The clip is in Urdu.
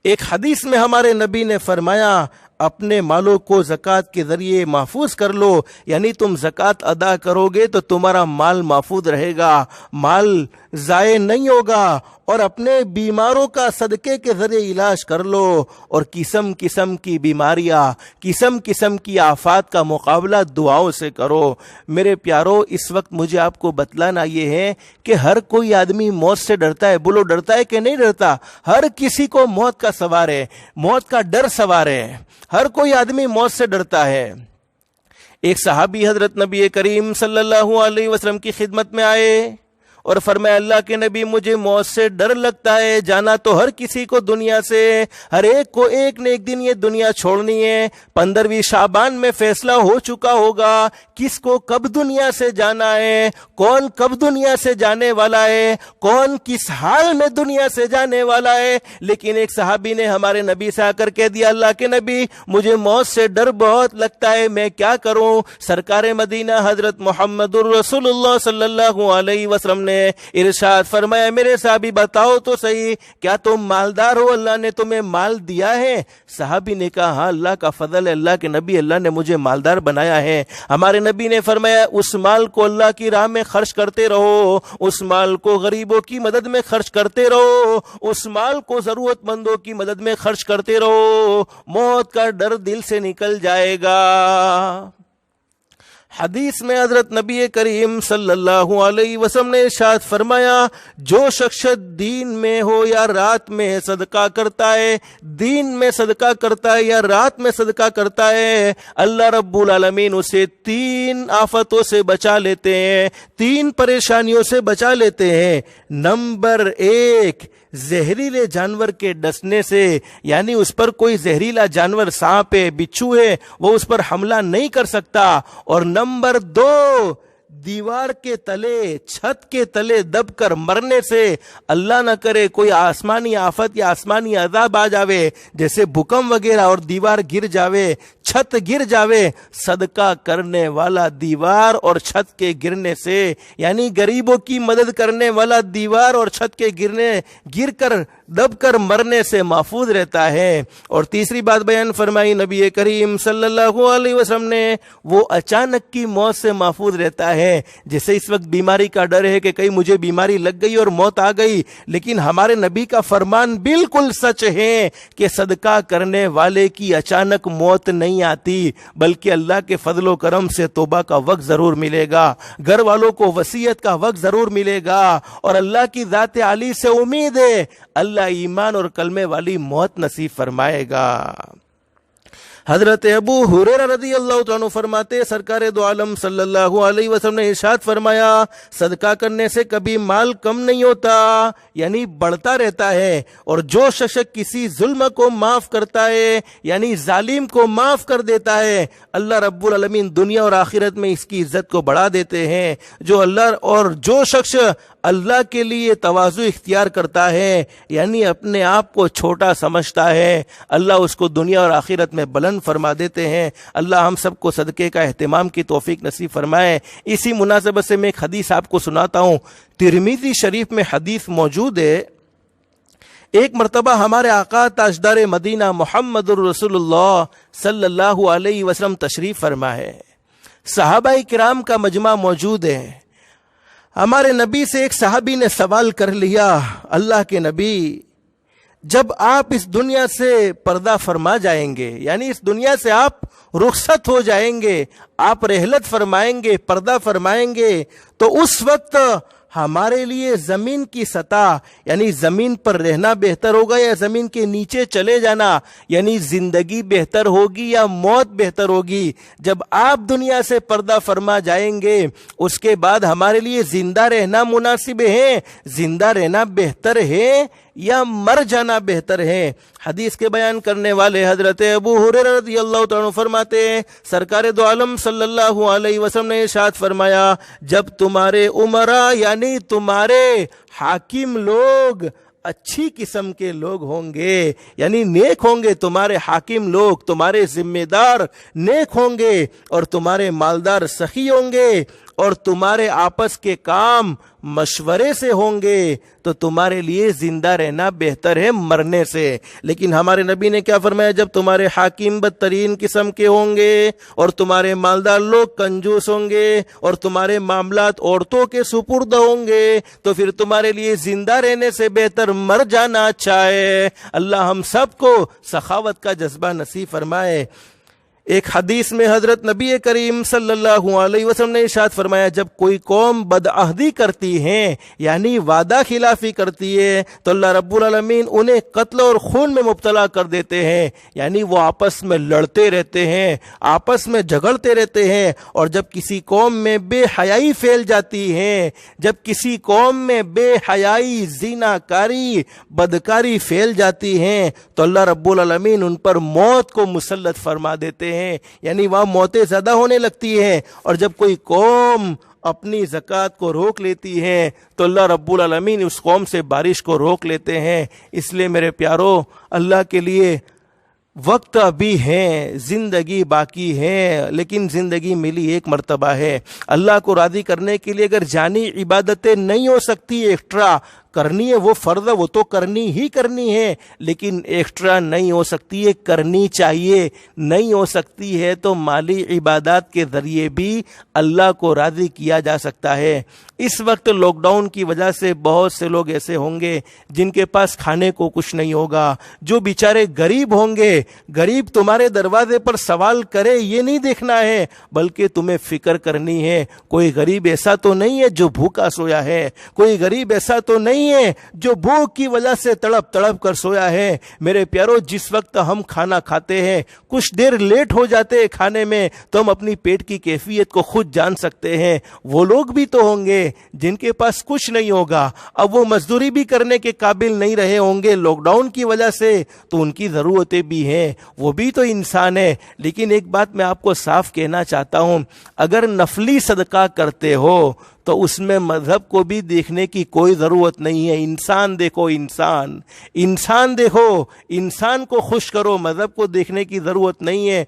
ایک حدیث میں ہمارے نبی نے فرمایا اپنے مالوں کو زکوٰۃ کے ذریعے محفوظ کر لو، یعنی تم زکوٰۃ ادا کرو گے تو تمہارا مال محفوظ رہے گا، مال ضائع نہیں ہوگا، اور اپنے بیماروں کا صدقے کے ذریعے علاج کر لو، اور قسم قسم کی بیماریاں، قسم قسم کی آفات کا مقابلہ دعاؤں سے کرو۔ میرے پیارو، اس وقت مجھے آپ کو بتلانا یہ ہے کہ ہر کوئی آدمی موت سے ڈرتا ہے۔ بولو، ڈرتا ہے کہ نہیں ڈرتا؟ ہر کسی کو موت کا سوار ہے، موت کا ڈر سوار ہے، ہر کوئی آدمی موت سے ڈرتا ہے۔ ایک صحابی حضرت نبی کریم صلی اللہ علیہ وسلم کی خدمت میں آئے اور فرمایا، اللہ کے نبی، مجھے موت سے ڈر لگتا ہے، جانا تو ہر کسی کو دنیا سے، ہر ایک کو ایک نہ ایک دن یہ دنیا چھوڑنی ہے۔ 15ویں شعبان میں فیصلہ ہو چکا ہوگا کس کو کب دنیا سے جانا ہے، کون کب دنیا سے جانے والا ہے، کون کس حال میں دنیا سے جانے والا ہے۔ لیکن ایک صحابی نے ہمارے نبی سے آ کر کہہ دیا، اللہ کے نبی، مجھے موت سے ڈر بہت لگتا ہے، میں کیا کروں؟ سرکار مدینہ حضرت محمد الرسول اللہ صلی اللہ علیہ وسلم نے ارشاد فرمایا، میرے صحابی بتاؤ تو صحیح، کیا تم مالدار ہو؟ اللہ نے تمہیں مال دیا ہے؟ صحابی نے کہا، ہاں، اللہ کا فضل ہے، اللہ کے نبی، اللہ نے مجھے مالدار بنایا ہے۔ ہمارے نبی نے فرمایا، اس مال کو اللہ کی راہ میں خرچ کرتے رہو، اس مال کو غریبوں کی مدد میں خرچ کرتے رہو، اس مال کو ضرورت مندوں کی مدد میں خرچ کرتے رہو، موت کا ڈر دل سے نکل جائے گا۔ حدیث میں حضرت نبی کریم صلی اللہ علیہ وسلم نے ارشاد فرمایا، جو شخص دین میں ہو یا رات میں صدقہ کرتا ہے، دین میں صدقہ کرتا ہے یا رات میں صدقہ کرتا ہے، اللہ رب العالمین اسے 3 آفتوں سے بچا لیتے ہیں، 3 پریشانیوں سے بچا لیتے ہیں۔ نمبر 1، زہریلے جانور کے ڈسنے سے، یعنی اس پر کوئی زہریلا جانور، سانپ ہے، بچھو ہے، وہ اس پر حملہ نہیں کر سکتا۔ اور نمبر 2، دیوار کے تلے، چھت کے تلے دب کر مرنے سے، اللہ نہ کرے کوئی آسمانی آفت یا آسمانی عذاب آ جاوے، جیسے بھوکم وغیرہ، اور دیوار گر جاوے، چھت گر جاوے، صدقہ کرنے والا دیوار اور چھت کے گرنے سے، یعنی غریبوں کی مدد کرنے والا دیوار اور چھت کے گر کر دب کر مرنے سے محفوظ رہتا ہے۔ اور تیسری بات بیان فرمائی نبی کریم صلی اللہ علیہ وسلم نے، وہ اچانک کی موت سے محفوظ رہتا ہے۔ جیسے اس وقت بیماری کا ڈر ہے کہ کہیں مجھے بیماری لگ گئی اور موت آ گئی، لیکن ہمارے نبی کا فرمان بالکل سچ ہے کہ صدقہ کرنے والے کی اچانک موت نہیں آتی، بلکہ اللہ کے فضل و کرم سے توبہ کا وقت ضرور ملے گا، گھر والوں کو وصیت کا وقت ضرور ملے گا، اور اللہ کی ذات عالی سے امید ہے اللہ ایمان اور کلمے والی موت نصیب فرمائے گا۔ حضرت ابو ہریرہ رضی اللہ عنہ فرماتے، سرکار دو عالم صلی اللہ علیہ وسلم نے ارشاد فرمایا، صدقہ کرنے سے کبھی مال کم نہیں ہوتا، یعنی بڑھتا رہتا ہے، اور جو شخص کسی ظلم کو معاف کرتا ہے، یعنی ظالم کو معاف کر دیتا ہے، اللہ رب العالمین دنیا اور آخرت میں اس کی عزت کو بڑھا دیتے ہیں۔ جو شخص اللہ کے لیے تواضع اختیار کرتا ہے، یعنی اپنے آپ کو چھوٹا سمجھتا ہے، اللہ اس کو دنیا اور آخرت میں بلند فرما دیتے ہیں۔ اللہ ہم سب کو صدقے کا اہتمام کی توفیق نصیب فرمائے۔ اسی مناسبت سے میں ایک حدیث آپ کو سناتا ہوں، ترمذی شریف میں حدیث موجود ہے۔ ایک مرتبہ ہمارے آقا تاجدار مدینہ محمد الرسول اللہ صلی اللہ علیہ وسلم تشریف فرما ہے، صحابہ کرام کا مجمع موجود ہے۔ ہمارے نبی سے ایک صحابی نے سوال کر لیا، اللہ کے نبی، جب آپ اس دنیا سے پردہ فرما جائیں گے، یعنی اس دنیا سے آپ رخصت ہو جائیں گے، آپ رحلت فرمائیں گے، پردہ فرمائیں گے، تو اس وقت ہمارے لیے زمین کی سطح، یعنی زمین پر رہنا بہتر ہوگا یا زمین کے نیچے چلے جانا، یعنی زندگی بہتر ہوگی یا موت بہتر ہوگی؟ جب آپ دنیا سے پردہ فرما جائیں گے، اس کے بعد ہمارے لیے زندہ رہنا مناسب ہے، زندہ رہنا بہتر ہے یا مر جانا بہتر ہے؟ حدیث کے بیان کرنے والے حضرت ابو ہریرہ رضی اللہ عنہ فرماتے ہیں، سرکار دو عالم صلی اللہ علیہ وسلم نے ارشاد فرمایا، جب تمہارے امراء یعنی تمہارے حاکم لوگ اچھی قسم کے لوگ ہوں گے، یعنی نیک ہوں گے، تمہارے حاکم لوگ، تمہارے ذمہ دار نیک ہوں گے، اور تمہارے مالدار سخی ہوں گے، اور تمہارے آپس کے کام مشورے سے ہوں گے تو تمہارے لیے زندہ رہنا بہتر ہے مرنے سے۔ لیکن ہمارے نبی نے کیا فرمایا؟ جب تمہارے حاکم بدترین قسم کے ہوں گے اور تمہارے مالدار لوگ کنجوس ہوں گے اور تمہارے معاملات عورتوں کے سپرد ہوں گے تو پھر تمہارے لیے زندہ رہنے سے بہتر مر جانا اچھا ہے۔ اللہ ہم سب کو سخاوت کا جذبہ نصیب فرمائے۔ ایک حدیث میں حضرت نبی کریم صلی اللہ علیہ وسلم نے ارشاد فرمایا، جب کوئی قوم بدعہدی کرتی ہے یعنی وعدہ خلافی کرتی ہے تو اللہ رب العالمین انہیں قتل اور خون میں مبتلا کر دیتے ہیں، یعنی وہ آپس میں لڑتے رہتے ہیں، آپس میں جھگڑتے رہتے ہیں۔ اور جب کسی قوم میں بے حیائی پھیل جاتی ہے، جب کسی قوم میں بے حیائی، زنا کاری، بدکاری پھیل جاتی ہے تو اللہ رب العالمین ان پر موت کو مسلط فرما دیتے ہیں، یعنی وہاں موتیں زیادہ ہونے لگتی ہیں۔ اور جب کوئی قوم اپنی زکوٰۃ کو روک لیتی ہے تو اللہ رب العالمین اس قوم سے بارش کو روک لیتے ہیں۔ اس لیے میرے پیارو، اللہ کے لیے وقت ابھی ہے، زندگی باقی ہے، لیکن زندگی ملی ایک مرتبہ ہے۔ اللہ کو راضی کرنے کے لیے اگر جانی عبادتیں نہیں ہو سکتی ایکسٹرا کرنی ہے، وہ فرض ہے، وہ تو کرنی ہی کرنی ہے، لیکن ایکسٹرا نہیں ہو سکتی ہے، کرنی چاہیے۔ نہیں ہو سکتی ہے تو مالی عبادات کے ذریعے بھی اللہ کو راضی کیا جا سکتا ہے۔ اس وقت لاک ڈاؤن کی وجہ سے بہت سے لوگ ایسے ہوں گے جن کے پاس کھانے کو کچھ نہیں ہوگا، جو بیچارے غریب ہوں گے۔ غریب تمہارے دروازے پر سوال کرے یہ نہیں دیکھنا ہے، بلکہ تمہیں فکر کرنی ہے کوئی غریب ایسا تو نہیں ہے جو بھوکا سویا ہے، کوئی غریب ایسا تو نہیں ہے جو بھوک کی وجہ سے تڑپ تڑپ کر سویا ہے۔ میرے پیارو، جس وقت ہم کھانا کھاتے ہیں کچھ دیر لیٹ ہو جاتے ہیں کھانے میں تو ہم اپنی پیٹ کی کیفیت کو خود جان سکتے ہیں۔ وہ لوگ بھی تو ہوں گے جن کے پاس کچھ نہیں ہوگا، اب وہ مزدوری بھی کرنے کے قابل نہیں رہے ہوں گے لاک ڈاؤن کی وجہ سے، تو ان کی ضرورتیں بھی ہیں، وہ بھی تو انسان ہے۔ لیکن ایک بات میں آپ کو صاف کہنا چاہتا ہوں، اگر نفلی صدقہ کرتے ہو تو اس میں مذہب کو بھی دیکھنے کی کوئی ضرورت نہیں ہے۔ انسان دیکھو، انسان دیکھو، انسان کو خوش کرو، مذہب کو دیکھنے کی ضرورت نہیں ہے۔